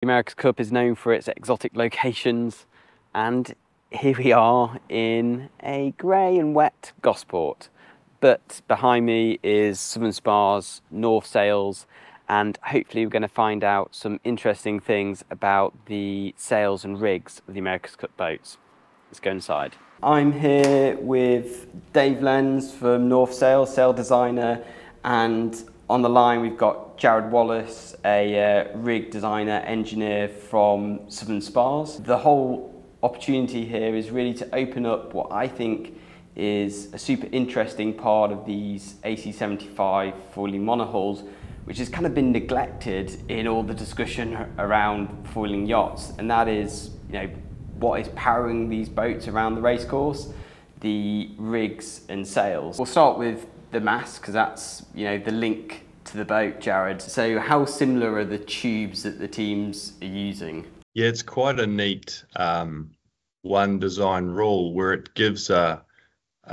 The America's Cup is known for its exotic locations, and here we are in a grey and wet Gosport. But behind me is Southern Spas, North Sails, and hopefully we're going to find out some interesting things about the sails and rigs of the America's Cup boats. Let's go inside. I'm here with Dave Lenz from North Sails, sail designer, and on the line we've got Jared Wallace, a rig designer, engineer from Southern Spas. The whole opportunity here is really to open up what I think is a super interesting part of these AC75 foiling monohulls, which has kind of been neglected in all the discussion around foiling yachts, and that is, what is powering these boats around the racecourse, the rigs and sails. We'll start with the mast, because that's the link to the boat, Jared. So how similar are the tubes that the teams are using? Yeah, it's quite a neat one design rule where it gives a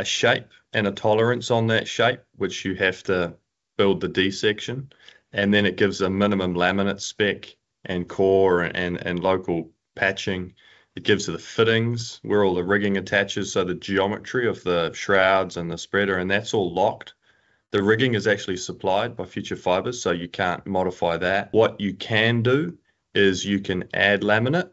shape and a tolerance on that shape, which you have to build the D section, and then it gives a minimum laminate spec and core and local patching. It gives the fittings where all the rigging attaches, so the geometry of the shrouds and the spreader, and that's all locked. The rigging is actually supplied by Future Fibers, so you can't modify that. What you can do is you can add laminate,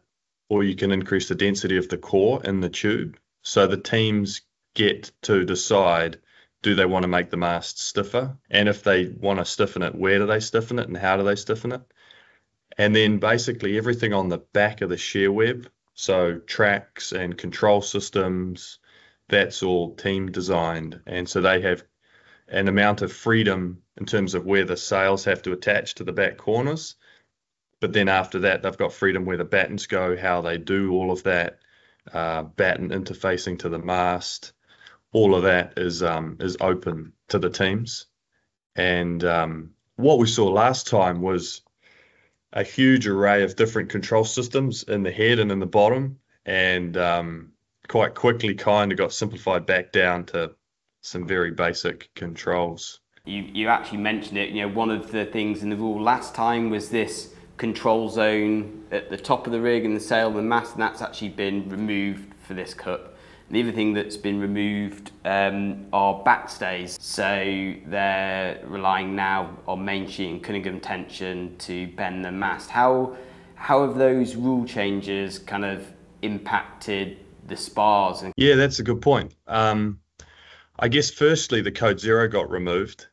or you can increase the density of the core in the tube. So the teams get to decide, do they want to make the mast stiffer? And if they want to stiffen it, where do they stiffen it and how do they stiffen it? And then basically everything on the back of the shear web, so tracks and control systems, that's all team designed. And so they have an amount of freedom in terms of where the sails have to attach to the back corners. But then after that, they've got freedom where the battens go, how they do all of that, batten interfacing to the mast. All of that is open to the teams. And what we saw last time was a huge array of different control systems in the head and in the bottom, and quite quickly kind of got simplified back down to some very basic controls. You actually mentioned it, one of the things in the rule last time was this control zone at the top of the rig and the sail and the mast, and that's actually been removed for this cup. And the other thing that's been removed are backstays, so they're relying now on main sheet and Cunningham tension to bend the mast. How have those rule changes kind of impacted the spars? Yeah, that's a good point. I guess firstly the code 0 got removed,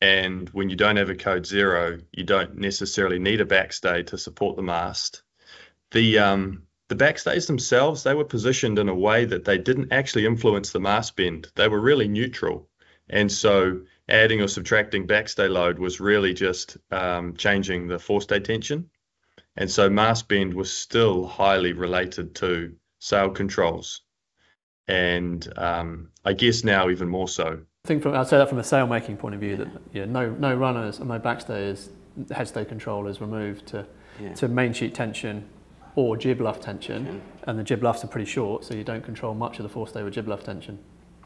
and when you don't have a code 0, you don't necessarily need a backstay to support the mast. The backstays themselves, they were positioned in a way that they didn't actually influence the mast bend. They were really neutral. And so adding or subtracting backstay load was really just changing the forestay tension. And so mast bend was still highly related to sail controls. And I guess now even more so. I think I'd say that from a sail making point of view, that no runners and no backstays, headstay control is removed to main sheet tension or jib luff tension, and the jib luffs are pretty short, so you don't control much of the forestay with jib luff tension.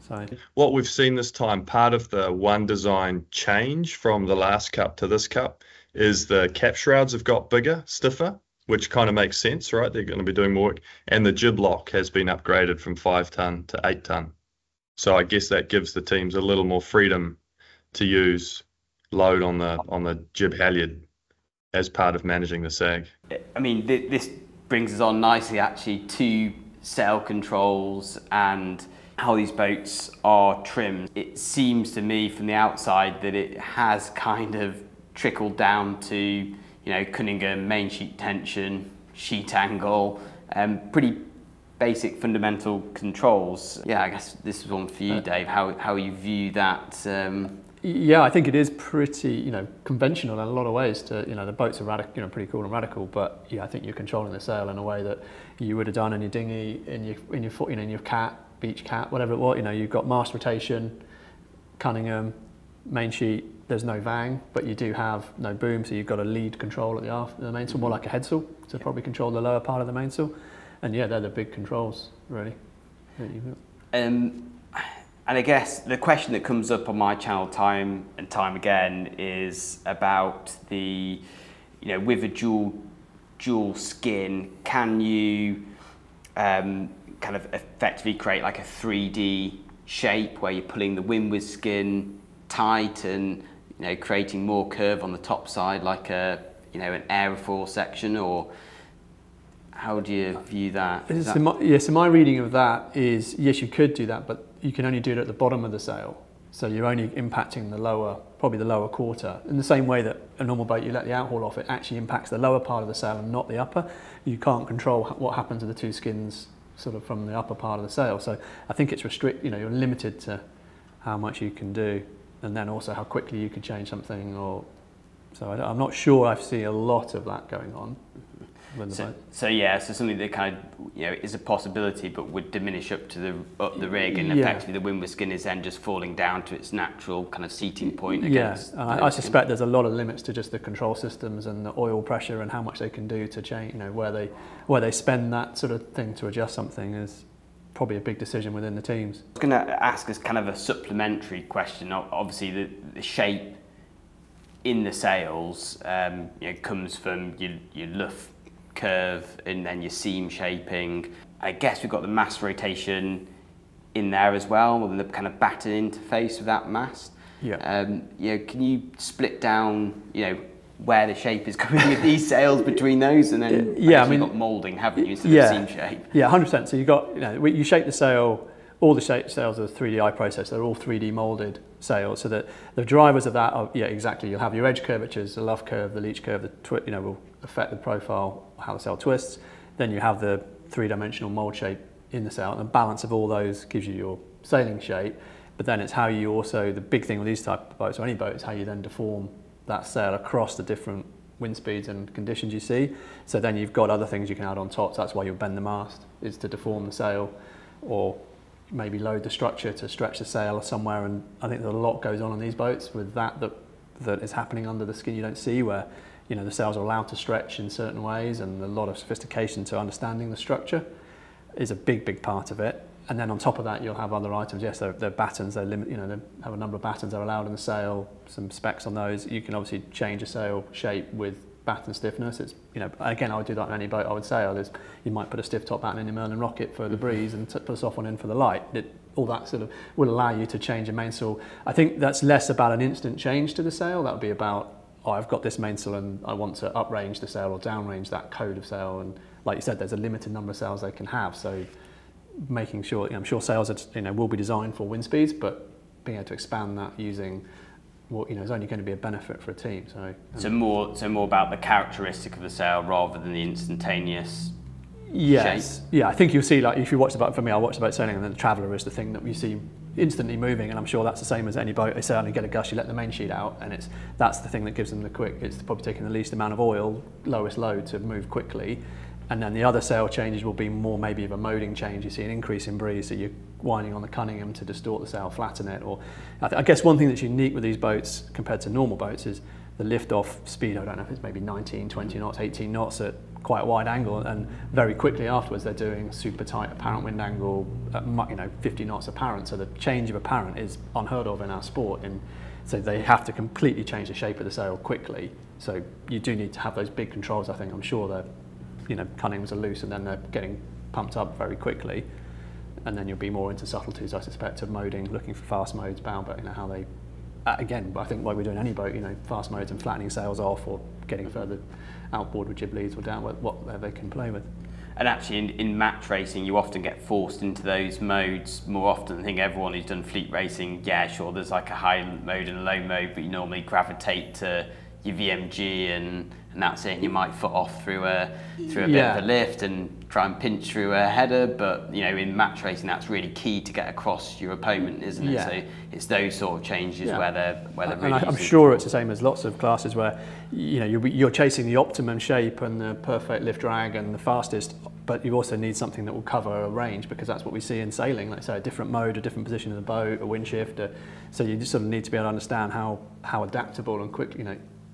So what we've seen this time, part of the one design change from the last cup to this cup, is the cap shrouds have got bigger, stiffer, which kind of makes sense, right? They're going to be doing more work, and the jib lock has been upgraded from 5 ton to 8 ton. So I guess that gives the teams a little more freedom to use load on the jib halyard as part of managing the sag. I mean, this brings us on nicely actually to sail controls and how these boats are trimmed. It seems to me from the outside that it has kind of trickled down to Cunningham, main sheet tension, sheet angle, pretty basic fundamental controls. Yeah, I guess this is one for you, Dave, how you view that. Yeah, I think it is pretty, conventional in a lot of ways. The boats are pretty cool and radical, but yeah, I think you're controlling the sail in a way that you would have done in your dinghy, in your cat, beach cat, whatever it was. You've got mast rotation, Cunningham, main sheet. There's no vang, but you do have no boom, so you've got a lead control at the mainsail, more like a headsail to probably control the lower part of the mainsail. And yeah, they're the big controls, really. And I guess the question that comes up on my channel time and time again is about the, with a dual dual skin, can you kind of effectively create like a 3D shape where you're pulling the windward skin tight and creating more curve on the top side, like an aerofoil section, or how do you view that? So my reading of that is, yes, you could do that, but you can only do it at the bottom of the sail. So you're only impacting probably the lower quarter. In the same way that a normal boat, you let the outhaul off, it actually impacts the lower part of the sail and not the upper. You can't control what happens to the two skins sort of from the upper part of the sail. So I think it's you're limited to how much you can do, and then also how quickly you could change something. So I'm not sure I see a lot of that going on. So something that kind of is a possibility, but would diminish up the rig, and effectively the windward skin is then just falling down to its natural kind of seating point. Yes, I suspect there's a lot of limits to just the control systems and the oil pressure and how much they can do to change. Where they spend that sort of thing to adjust something is probably a big decision within the teams. I was going to ask as kind of a supplementary question. Obviously, the shape in the sails comes from your luff curve and then your seam shaping. I guess we've got the mast rotation in there as well, and the kind of batten interface with that mast. Yeah. Can you split down where the shape is coming with these sails between those, and then you've got moulding, haven't you, instead of seam shape? Yeah, 100%. So you shape the sail. All the sails are 3D process. They're all 3D moulded sails. So that the drivers of that are exactly. You'll have your edge curvatures, the luff curve, the leech curve, will affect the profile, how the sail twists. Then you have the three-dimensional mould shape in the sail, and the balance of all those gives you your sailing shape. But then it's how you also, the big thing with these type of boats, or any boat, is how you then deform that sail across the different wind speeds and conditions you see. So then you've got other things you can add on top. So that's why you'll bend the mast, is to deform the sail, or maybe load the structure to stretch the sail somewhere. And I think there's a lot goes on these boats with that is happening under the skin you don't see, where the sails are allowed to stretch in certain ways, and a lot of sophistication to understanding the structure is a big part of it. And then on top of that, you'll have other items. Yes, they're battens. They limit. They have a number of battens that are allowed in the sail. Some specs on those. You can obviously change a sail shape with batten stiffness. It's again, I would do that on any boat I would sail. You might put a stiff top batten in your Merlin Rocket for the breeze and put a soft one in for the light. All that sort of will allow you to change a mainsail. I think that's less about an instant change to the sail. That would be about, I've got this mainsail and I want to uprange the sail or downrange that code of sail. And like you said, there's a limited number of sails they can have. So making sure, I'm sure sails will be designed for wind speeds, but being able to expand that using what is only going to be a benefit for a team. So more about the characteristic of the sail rather than the instantaneous yes shape. Yeah, I think you'll see, like if you watch the boat, for me I watch the boat sailing, and then the Traveller is the thing that you see instantly moving, and I'm sure that's the same as any boat. They sail and get a gust, you let the main sheet out, and that's the thing that gives them it's probably taking the least amount of oil, lowest load to move quickly. And then the other sail changes will be more maybe of a moding change. You see an increase in breeze, so you're winding on the Cunningham to distort the sail, flatten it. Or I guess one thing that's unique with these boats compared to normal boats is the lift-off speed. I don't know if it's maybe 19, 20 knots, 18 knots at quite a wide angle, and very quickly afterwards they're doing super tight apparent wind angle at 50 knots apparent. So the change of apparent is unheard of in our sport, and so they have to completely change the shape of the sail quickly. So you do need to have those big controls. I think I'm sure they're Cunninghams are loose and then they're getting pumped up very quickly, and then you'll be more into subtleties, I suspect, of moding, looking for fast modes, bow, but how they again, I think like we do in any boat, fast modes and flattening sails off, or getting further outboard with jib leads or down, what they can play with. And actually in match racing you often get forced into those modes more often. I think everyone who's done fleet racing, yeah sure, there's like a high mode and a low mode, but you normally gravitate to your VMG and that's it, and you might foot off through a bit of a lift and try and pinch through a header, but in match racing that's really key to get across your opponent, isn't it? Yeah. So it's those sort of changes where they're really, and I'm sure it's the same as lots of classes where you're chasing the optimum shape and the perfect lift drag and the fastest, but you also need something that will cover a range, because that's what we see in sailing, like say a different mode, a different position of the boat, a wind shift, so you just sort of need to be able to understand how adaptable and quick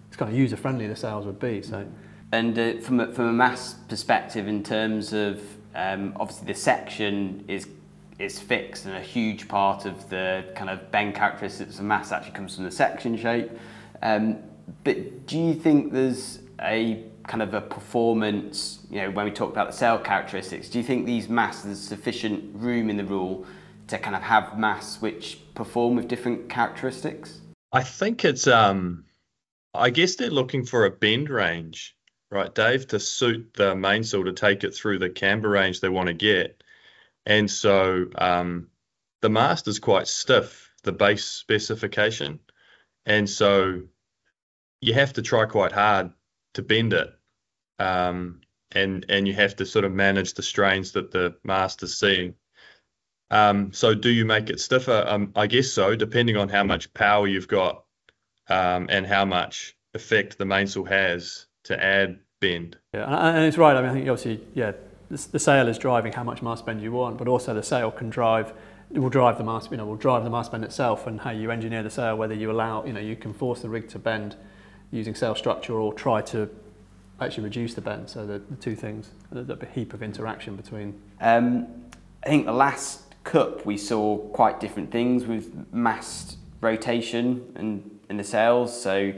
it's kind of user-friendly the sails would be. So, and from a mass perspective, in terms of obviously the section is fixed, and a huge part of the kind of bend characteristics of mass actually comes from the section shape. But do you think there's a kind of a performance, when we talk about the sail characteristics, do you think these masts, there's sufficient room in the rule to kind of have masts which perform with different characteristics? I think it's, I guess they're looking for a bend range, right, Dave, to suit the mainsail to take it through the camber range they want to get. And so the mast is quite stiff, the base specification. And so you have to try quite hard to bend it. And you have to sort of manage the strains that the mast is seeing. So do you make it stiffer? I guess so, depending on how much power you've got and how much effect the mainsail has to add bend. Yeah, and it's right. I mean, I think obviously, yeah, the sail is driving how much mast bend you want, but also the sail will drive the mast, will drive the mast bend itself, and how you engineer the sail, whether you allow, you can force the rig to bend using sail structure or try to actually reduce the bend. So the two things, the heap of interaction between. I think the last cup we saw quite different things with mast rotation and in the sails. So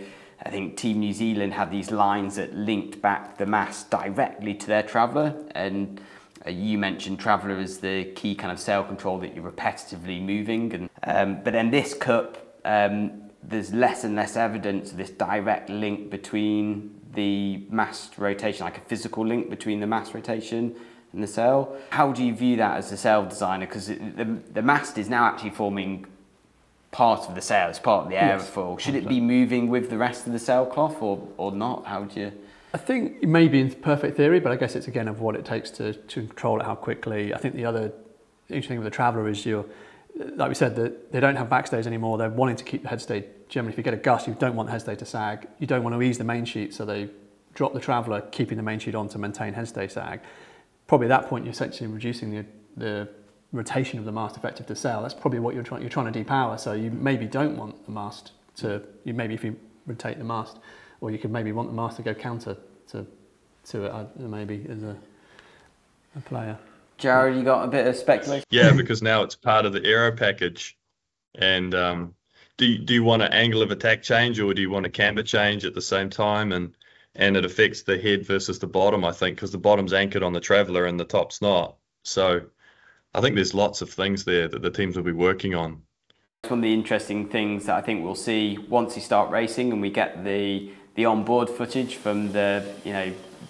I think Team New Zealand had these lines that linked back the mast directly to their traveller, and you mentioned traveller as the key kind of sail control that you're repetitively moving. And but then this cup, there's less and less evidence of this direct link between the mast rotation, like a physical link between the mast rotation and the sail. How do you view that as a sail designer? Because the mast is now actually forming part of the sail, it's part of the aerofoil. Should it be moving with the rest of the sailcloth or not? How do you? I think maybe in perfect theory, but I guess it's again of what it takes to control it, how quickly. I think the other interesting thing with the Traveller is like we said, that they don't have backstays anymore. They're wanting to keep the headstay. Generally, if you get a gust, you don't want the headstay to sag. You don't want to ease the main sheet, so they drop the Traveller, keeping the main sheet on to maintain headstay sag. Probably at that point, you're essentially reducing the rotation of the mast effective to sail. That's probably what you're trying to depower. So you maybe don't want the mast to. Maybe if you rotate the mast, or you could maybe want the mast to go counter to it. Maybe as a player. Jared, you got a bit of speculation? Yeah, because now it's part of the aero package. And do you want an angle of attack change, or do you want a camber change at the same time? And it affects the head versus the bottom, I think, because the bottom's anchored on the Traveller and the top's not. So I think there's lots of things there that the teams will be working on. One of the interesting things that I think we'll see once you start racing and we get the onboard footage from the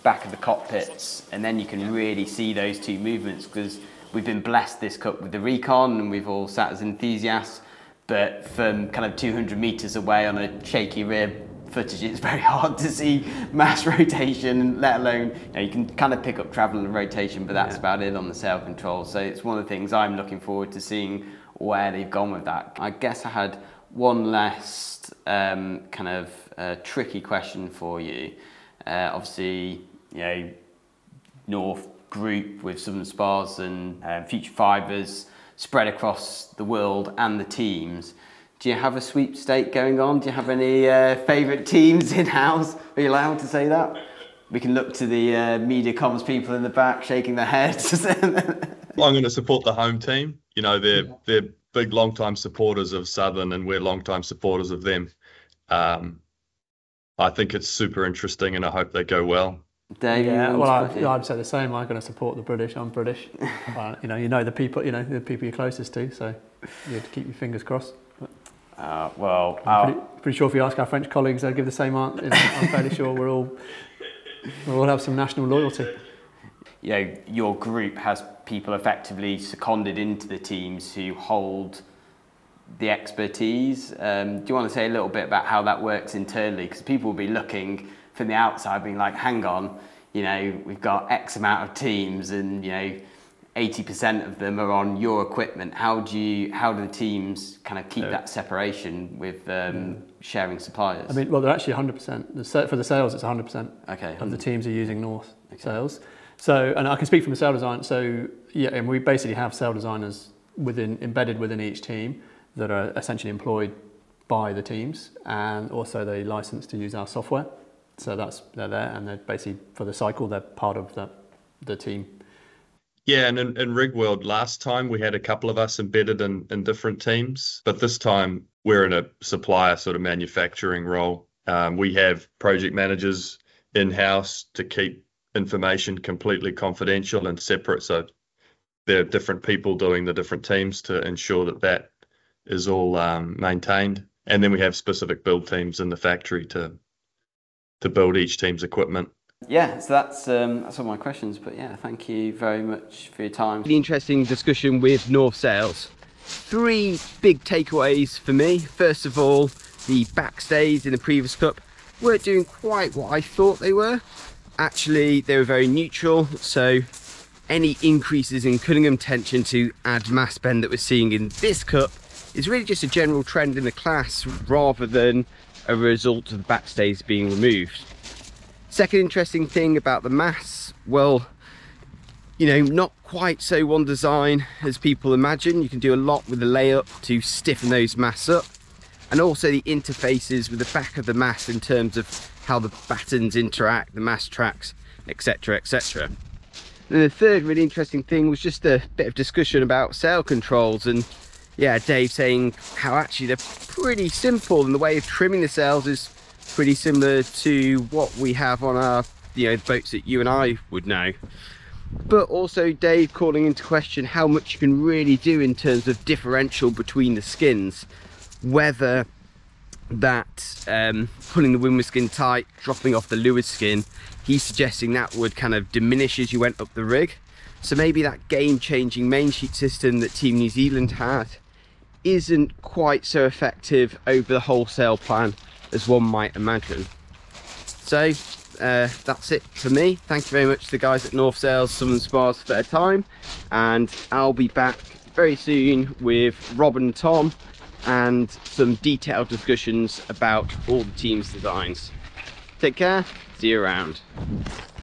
back of the cockpits, and then you can really see those two movements, because we've been blessed this cup with the Recon and we've all sat as enthusiasts, but from kind of 200 meters away on a shaky rear footage, it's very hard to see mass rotation, let alone, you can kind of pick up travel and rotation, but that's about it on the sail control. So it's one of the things I'm looking forward to seeing where they've gone with that. I guess I had one last kind of tricky question for you. Obviously, North group with Southern Spars and Future Fibres spread across the world and the teams. Do you have a sweepstake going on? Do you have any favourite teams in-house? Are you allowed to say that? We can look to the media comms people in the back shaking their heads. I'm going to support the home team. They're big long-time supporters of Southern, and we're long-time supporters of them. I think it's super interesting, and I hope they go well. Dave, I'd say the same. I'm going to support the British. I'm British. The people. The people you're closest to. So you have to keep your fingers crossed. I'm pretty sure if you ask our French colleagues, they'll give the same answer. I'm fairly sure we'll all have some national loyalty. Your group has people effectively seconded into the teams who hold the expertise. Do you want to say a little bit about how that works internally? Because people will be looking from the outside, being like, hang on, we've got X amount of teams, and 80% of them are on your equipment. How do the teams kind of keep that separation with sharing suppliers? I mean, well, they're actually 100%. For the sales, it's 100%. Okay. Of the teams are using North sales. So, and I can speak from the sail design. So, and we basically have sail designers embedded within each team that are essentially employed by the teams, and also they license to use our software. So they're there, and they're basically, for the cycle, they're part of the team. Yeah, and in Rig World, last time we had a couple of us embedded in different teams, but this time we're in a supplier sort of manufacturing role. We have project managers in-house to keep information completely confidential and separate. So there are different people doing the different teams to ensure that that is all maintained. And then we have specific build teams in the factory to build each team's equipment. Yeah, so that's all my questions, but yeah, thank you very much for your time. Really interesting discussion with North Sails. 3 big takeaways for me. First of all, the backstays in the previous cup weren't doing quite what I thought they were. Actually, they were very neutral, so any increases in Cunningham tension to add mass bend that we're seeing in this cup is really just a general trend in the class rather than a result of the backstays being removed. Second interesting thing about the mass, well, you know, not quite so one design as people imagine. You can do a lot with the layup to stiffen those mass up, and also the interfaces with the back of the mass in terms of how the battens interact, the mass tracks, etc, etc. And the third really interesting thing was just a bit of discussion about sail controls, and yeah, Dave saying how actually they're pretty simple, and the way of trimming the sails is pretty similar to what we have on our, you know, boats that you and I would know. But also Dave calling into question how much you can really do in terms of differential between the skins, whether that pulling the windward skin tight, dropping off the leeward skin, he's suggesting that would kind of diminish as you went up the rig. So maybe that game-changing main sheet system that Team New Zealand had isn't quite so effective over the wholesale plan as one might imagine. So that's it for me. Thank you very much to the guys at North Sails, Southern Spars for their time, and I'll be back very soon with Rob and Tom and some detailed discussions about all the team's designs. Take care, see you around.